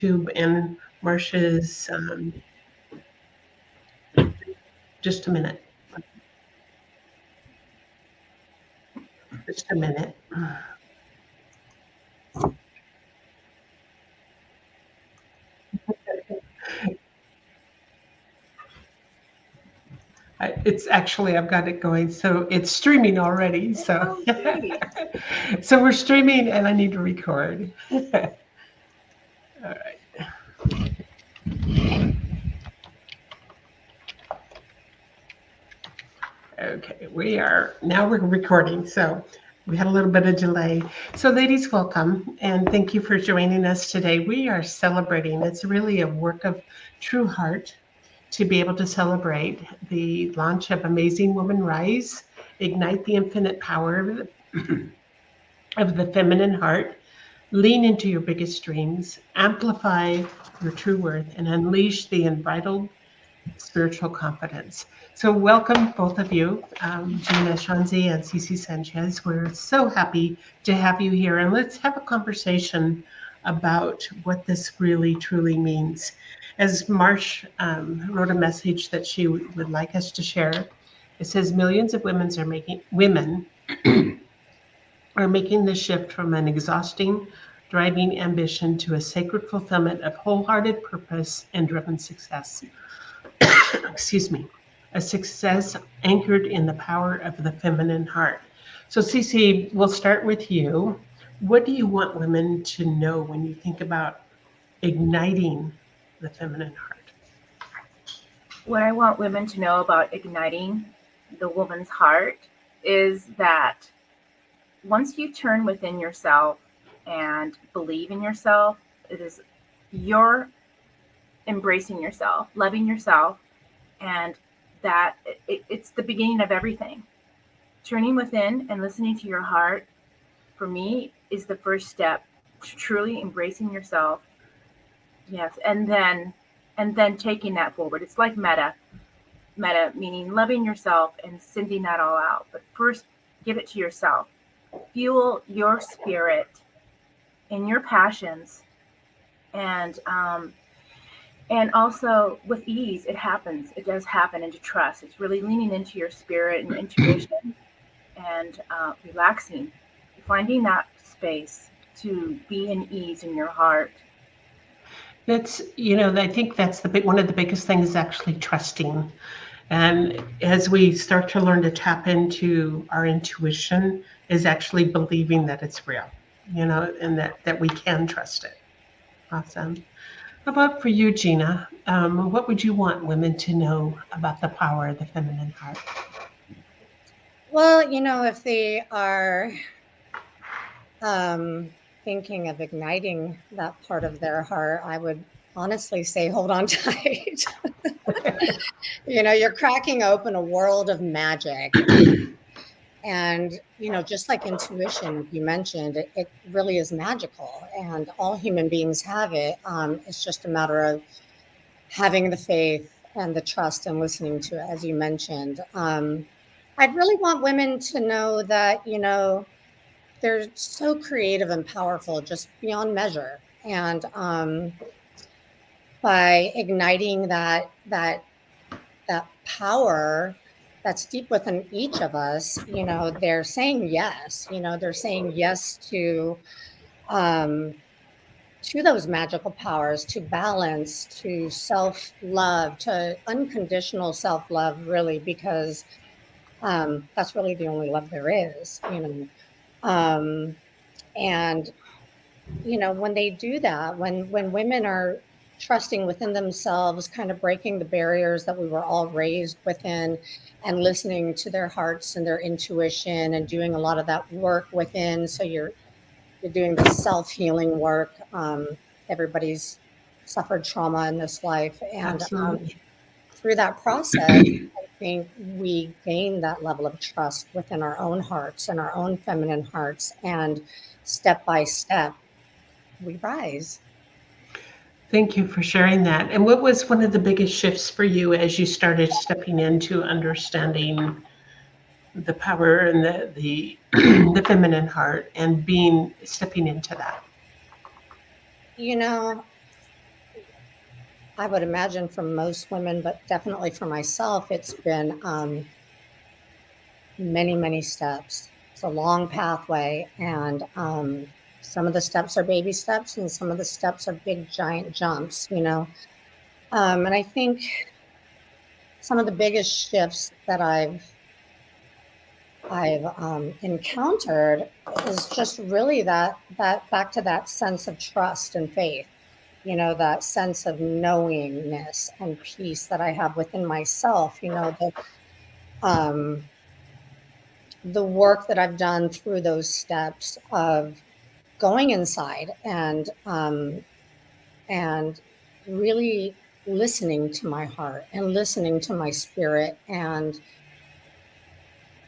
YouTube and Marcia's. Just a minute. Just a minute. It's actually, I've got it going. So it's streaming already. So, so we're streaming and I need to record. All right. Okay, we're recording. So we had a little bit of delay. So ladies, welcome and thank you for joining us today. We are celebrating. It's really a work of true heart to be able to celebrate the launch of Amazing Woman Rise, Ignite the Infinite Power of the Feminine Heart, lean into your biggest dreams, amplify your true worth, and unleash the unbridled spiritual confidence. So welcome both of you, Gina Shanzi and Cece Sanchez. We're so happy to have you here, and let's have a conversation about what this really truly means. As Marsh wrote a message that she would like us to share, it says millions of women are making the shift from an exhausting, driving ambition to a sacred fulfillment of wholehearted purpose and driven success. Excuse me, a success anchored in the power of the feminine heart. So, Cece, we'll start with you. What do you want women to know when you think about igniting the feminine heart? What I want women to know about igniting the woman's heart is that once you turn within yourself and believe in yourself, it is you're embracing yourself, loving yourself, and that it's the beginning of everything. Turning within and listening to your heart, for me, is the first step to truly embracing yourself. Yes, and then taking that forward. It's like meta meaning loving yourself and sending that all out. But first, give it to yourself. Fuel your spirit and your passions, and also with ease. It happens. It does happen. And to trust. It's really leaning into your spirit and intuition, and relaxing, finding that space to be in ease in your heart. That's, I think that's one of the biggest things is actually trusting. And as we start to learn to tap into our intuition, is actually believing that it's real, and that we can trust it. Awesome. How about for you, Gina? What would you want women to know about the power of the feminine heart? Well, if they are thinking of igniting that part of their heart, I would honestly say hold on tight. You're cracking open a world of magic. And, just like intuition, you mentioned, it really is magical, and all human beings have it. It's just a matter of having the faith and the trust and listening to it, as you mentioned. I'd really want women to know that, they're so creative and powerful, just beyond measure. And by igniting that power that's deep within each of us, they're saying yes. They're saying yes to those magical powers, to balance, to self-love, to unconditional self-love, really, because that's really the only love there is, and, when they do that, when women are trusting within themselves, kind of breaking the barriers that we were all raised within, and listening to their hearts and their intuition, and doing a lot of that work within. So you're doing the self-healing work. Everybody's suffered trauma in this life, and through that process, I think we gain that level of trust within our own hearts and our own feminine hearts, and step by step, we rise. Thank you for sharing that. And what was one of the biggest shifts for you as you started stepping into understanding the power and the the feminine heart and stepping into that? I would imagine for most women, but definitely for myself, it's been many, many steps. It's a long pathway, and some of the steps are baby steps, and some of the steps are big, giant jumps, and I think some of the biggest shifts that I've encountered is just really that back to that sense of trust and faith, that sense of knowingness and peace that I have within myself, um, the work that I've done through those steps of going inside and really listening to my heart and listening to my spirit and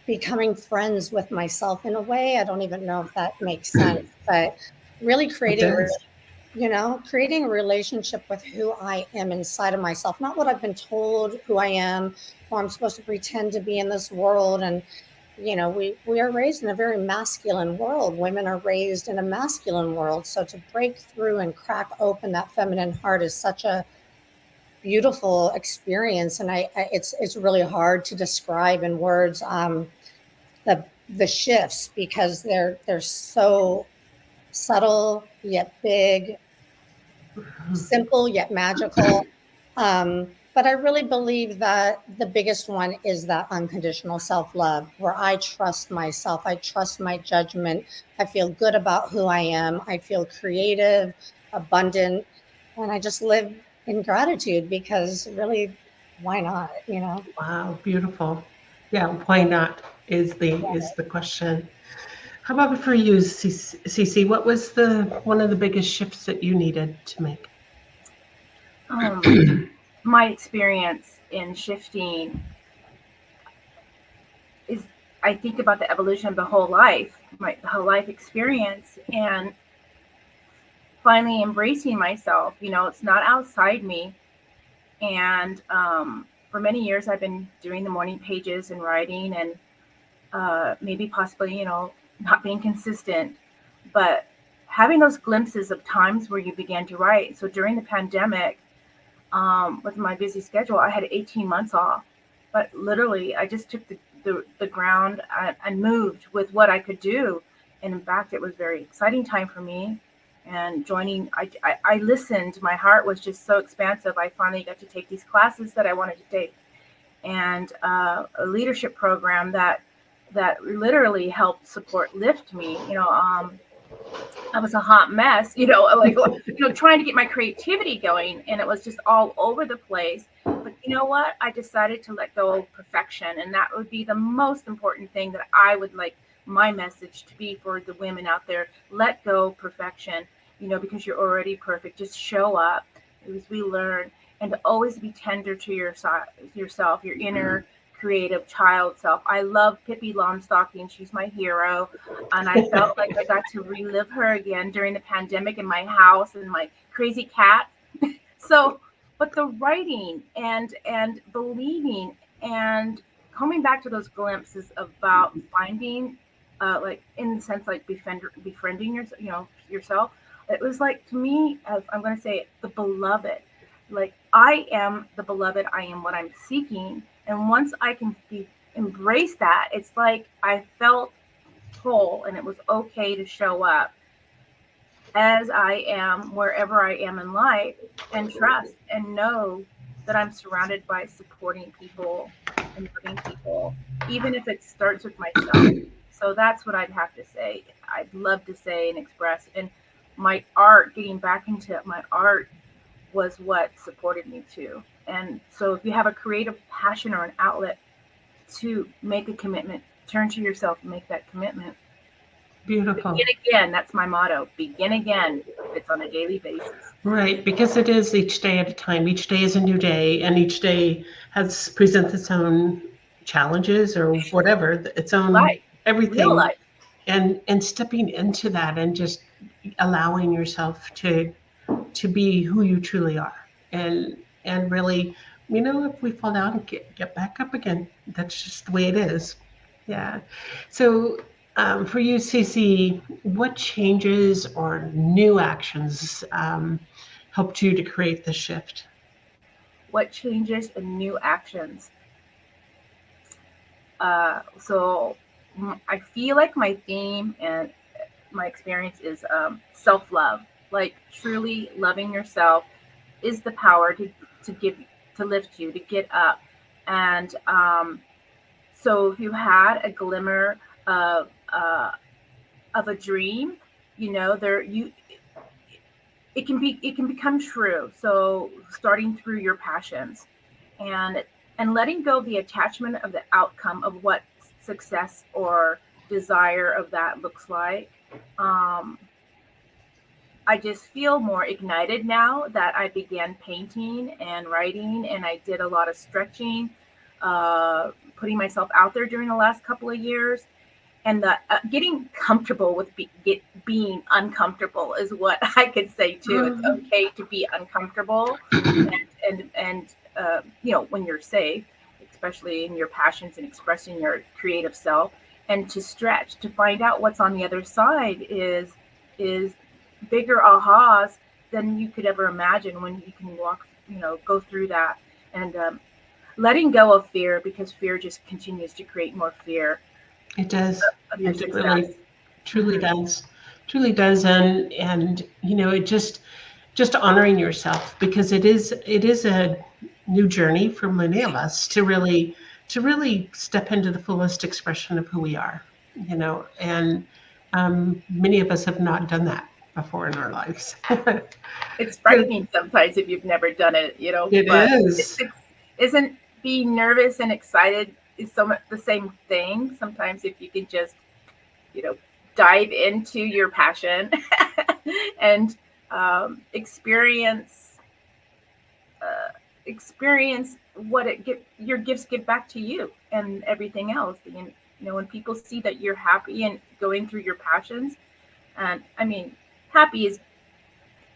becoming friends with myself in a way. I don't even know if that makes sense, but really It does. creating a relationship with who I am inside of myself, not what I've been told who I am, or I'm supposed to pretend to be in this world. And, we are raised in a very masculine world. Women are raised in a masculine world. So to break through and crack open that feminine heart is such a beautiful experience. And it's really hard to describe in words. The shifts, because they're so subtle yet big, simple yet magical. But I really believe that the biggest one is that unconditional self-love, where I trust myself, I trust my judgment, I feel good about who I am, I feel creative, abundant, and I just live in gratitude, because really, why not? Wow, beautiful. Yeah, why not is the question. How about for you, Cece? What was the one of the biggest shifts that you needed to make? My experience in shifting is, I think about the evolution of the whole life, my whole life experience, and finally embracing myself. It's not outside me. And for many years, I've been doing the morning pages and writing, and maybe possibly, not being consistent, but having those glimpses of times where you began to write. So during the pandemic, with my busy schedule, I had 18 months off, but literally I just took the ground and moved with what I could do. And in fact, it was a very exciting time for me. And joining, I listened. My heart was just so expansive. I finally got to take these classes that I wanted to take, and a leadership program that literally helped support lift me. I was a hot mess, like, trying to get my creativity going, and it was just all over the place. But you know what? I decided to let go of perfection, and that would be the most important thing that I would like my message to be for the women out there. Let go of perfection, because you're already perfect. Just show up as we learn, and to always be tender to yourself, your inner creative child self. I love Pippi Longstocking. She's my hero. And I felt like I got to relive her again during the pandemic in my house and my crazy cat. So, but the writing and believing and coming back to those glimpses about finding, like in the sense like befriending yourself. It was like, to me, as I'm going to say it, the beloved. Like, I am the beloved. I am what I'm seeking. And once I can embrace that, it's like I felt whole, and it was okay to show up as I am wherever I am in life, and trust and know that I'm surrounded by supporting people and loving people, even if it starts with myself. So that's what I'd have to say. I'd love to say and express. And my art, getting back into my art, was what supported me too. And so if you have a creative passion or an outlet, to make a commitment, turn to yourself and make that commitment. Beautiful. Begin again. That's my motto. Begin again. It's on a daily basis. Right, because it is each day at a time. Each day is a new day, and each day presents its own challenges or whatever, its own Life, everything. real life. And stepping into that and just allowing yourself to be who you truly are, and really, if we fall down, get back up again. That's just the way it is. Yeah. So for you, Cece, what changes or new actions helped you to create the shift? what changes and new actions. So I feel like my theme and my experience is self-love, like truly loving yourself is the power to give, to lift you, to get up. And so if you had a glimmer of a dream, there you it can become true. So starting through your passions, and letting go of the attachment of the outcome of what success or desire of that looks like. um, I just feel more ignited now that I began painting and writing, and I did a lot of stretching, putting myself out there during the last couple of years. And the getting comfortable with being uncomfortable is what I could say too. It's Mhm. okay to be uncomfortable, and when you're safe, especially in your passions and expressing your creative self, and to stretch to find out what's on the other side is bigger ahas than you could ever imagine when you can walk, go through that. And letting go of fear, because fear just continues to create more fear It does. of your It success. really, truly Mhm. does. Truly does. And it just honoring yourself, because it is a new journey for many of us to really step into the fullest expression of who we are. And many of us have not done that before in our lives. It's So frightening sometimes if you've never done it, it but is. isn't being nervous and excited is so much the same thing. Sometimes if you can just, you know, dive into your passion and uh, experience what your gifts give back to you and everything else. When people see that you're happy and going through your passions, and I mean, happy is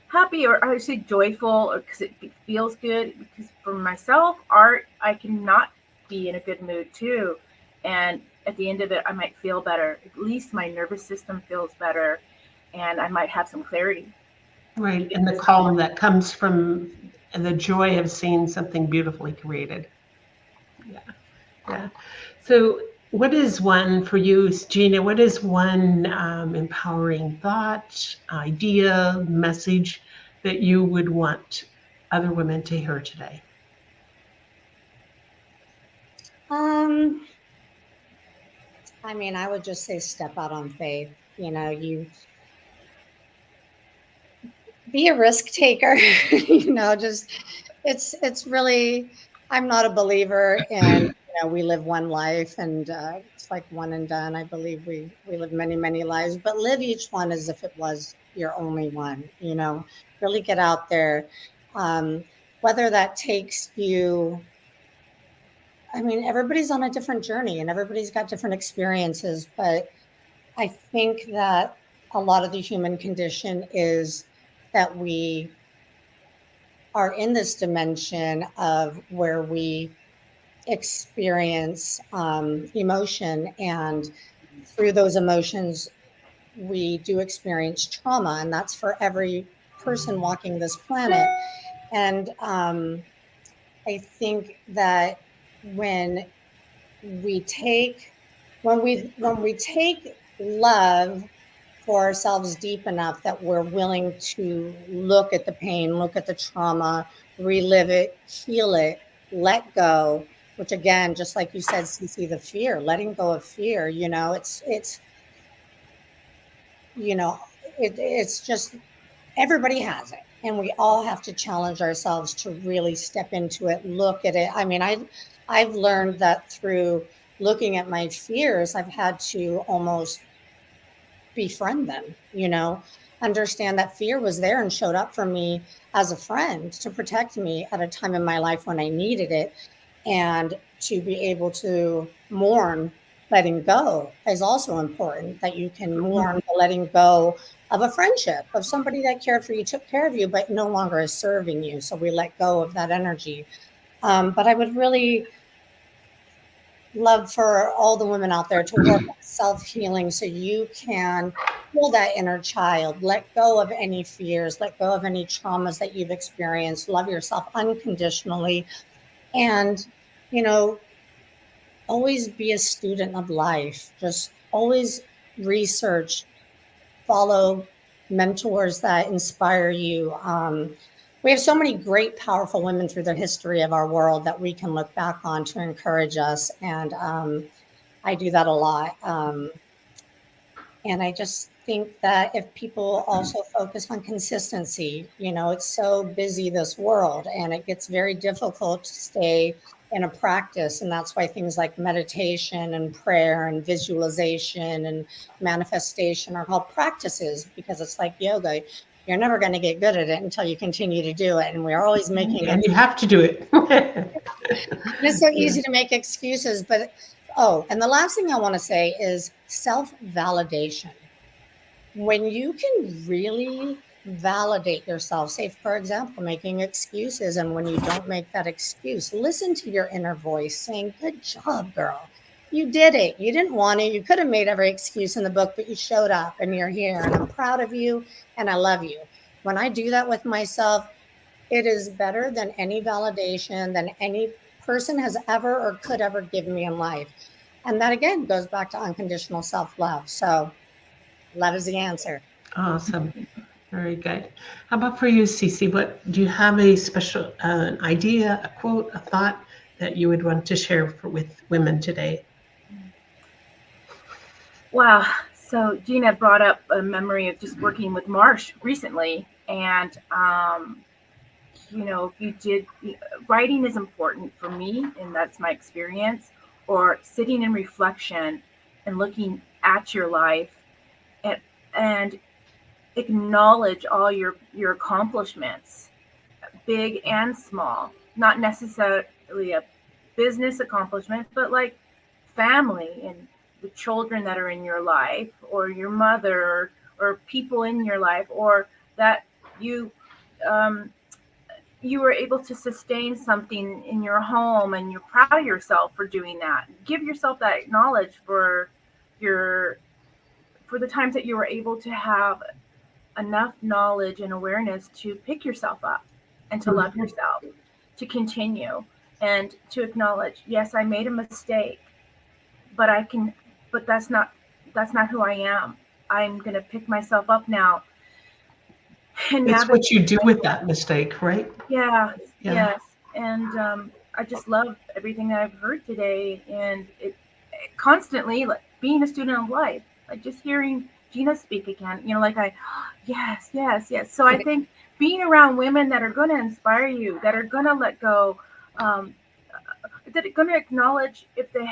happy, or I say joyful, or because it feels good. Because for myself, art, I cannot be in a good mood too, and at the end of it, I might feel better. At least my nervous system feels better, and I might have some clarity. Right. Even And the just being, calm that comes from the joy of seeing something beautifully created. Yeah. Yeah. So, what is one for you, Gina? What is one empowering thought, idea, message that you would want other women to hear today? Um, I mean, I would just say step out on faith. You be a risk taker. Just it's really. I'm not a believer in we live one life and it's like one and done. I believe we live many many lives, but live each one as if it was your only one. Really get out there. Um, Whether that takes you. I mean, everybody's on a different journey and everybody's got different experiences, but I think that a lot of the human condition is that we are in this dimension of where we experience emotion, and through those emotions, we do experience trauma, and that's for every person walking this planet. And I think that when we take when we take love for ourselves deep enough that we're willing to look at the pain, look at the trauma, relive it, heal it, let go, which again, just like you said, Cece, the fear, letting go of fear, you know, it's just everybody has it. And we all have to challenge ourselves to really step into it, look at it. I mean, I've learned that through looking at my fears, I've had to almost befriend them, understand that fear was there and showed up for me as a friend to protect me at a time in my life when I needed it. And to be able to mourn letting go is also important, that you can mourn Mhm. the letting go of a friendship, of somebody that cared for you, took care of you, but no longer is serving you. So we let go of that energy. But I would really love for all the women out there to work on self-healing so you can heal that inner child, let go of any fears, let go of any traumas that you've experienced, love yourself unconditionally, and, you know, always be a student of life. Just always research, follow mentors that inspire you. We have so many great, powerful women through the history of our world that we can look back on to encourage us. And I do that a lot. And I just think that if people also focus on consistency, you know, it's so busy, this world, and it gets very difficult to stay in a practice. And that's why things like meditation and prayer and visualization and manifestation are called practices, because it's like yoga. You're never going to get good at it until you continue to do it. And we're always making And you have to do it. it's so easy to make excuses, but and the last thing I want to say is self-validation. When you can really validate yourself, say, for example, making excuses, and when you don't make that excuse, listen to your inner voice saying, "Good job, girl. You did it. You didn't want to. You could have made every excuse in the book, but you showed up and you're here, and I'm proud of you and I love you." When I do that with myself, it is better than any validation than any person has ever or could ever give me in life. And that again goes back to unconditional self-love. So love is the answer. Awesome. Very good. How about for you, Cece? What do you have a special idea, a quote, a thought that you would want to share with women today? Wow. So Gina brought up a memory of just working with Marsh recently. And, you know, if you did, writing is important for me, and that's my experience, or sitting in reflection and looking at your life and acknowledge all your accomplishments, big and small, not necessarily a business accomplishment, but like family and the children that are in your life, or your mother, or people in your life, or that you um, you were able to sustain something in your home and you're proud of yourself for doing that. Give yourself that knowledge your for the times that you were able to have enough knowledge and awareness to pick yourself up and to love yourself, to continue and to acknowledge, yes, I made a mistake, but that's not who I am. I'm going to pick myself up now and It's what you navigate. do with that mistake, right? Yeah, Yeah. yes. And I just love everything that I've heard today. And it constantly, like being a student of life, like just hearing Gina speak again, yes, yes, yes. So I think being around women that are going to inspire you, that are going to let go, that are going to acknowledge if they